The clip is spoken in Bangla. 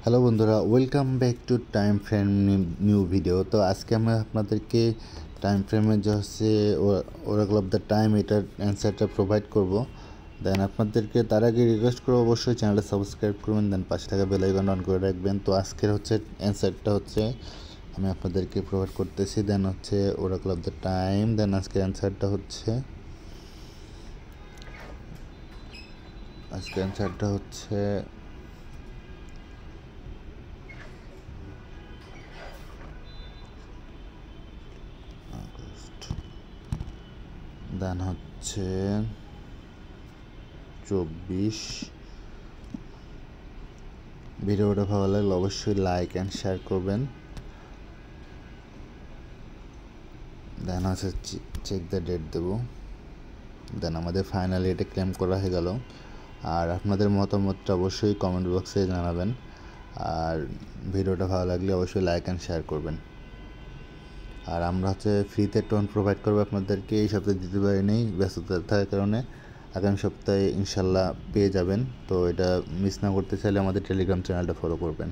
হ্যালো বন্ধুরা, welcome back to time frame new video. তো আজকে আমরা আপনাদেরকে টাইম ফ্রেমের যে হচ্ছে ওরাকল অফ দ্য টাইম এটার অ্যান্সারটা প্রোভাইড করব। দেন আপনাদেরকে তার আগে রিকোয়েস্ট করবো অবশ্যই চ্যানেলটা সাবস্ক্রাইব করবেন, দেন পাশে থাকা বেল আইকন অন করে রাখবেন। তো আজকের হচ্ছে অ্যান্সারটা হচ্ছে আমি আপনাদেরকে প্রোভাইড করতেছি। দেন হচ্ছে ওরাকল অফ দ্য টাইম, দেন আজকের অ্যান্সারটা হচ্ছে দেন হচ্ছে 24। ভিডিওটা ভালো লাগলে অবশ্যই লাইক অ্যান্ড শেয়ার করবেন। দেন হচ্ছে চেক দ্য ডেট দেবো। দেন আমাদের ফাইনালি এটা ক্লেম করা হয়ে গেল। আর আপনাদের মতামতটা অবশ্যই কমেন্ট বক্সে জানাবেন। আর ভিডিওটা ভালো লাগলে অবশ্যই লাইক অ্যান্ড শেয়ার করবেন। আর আমরা হচ্ছে ফ্রিতে টোন প্রোভাইড করবো আপনাদেরকে। এই সপ্তাহে দিতে পারিনি, ব্যস্ততা থাকার কারণে। আগামী সপ্তাহে ইনশাল্লাহ পেয়ে যাবেন। তো এটা মিস না করতে চাইলে আমাদের টেলিগ্রাম চ্যানেলটা ফলো করবেন।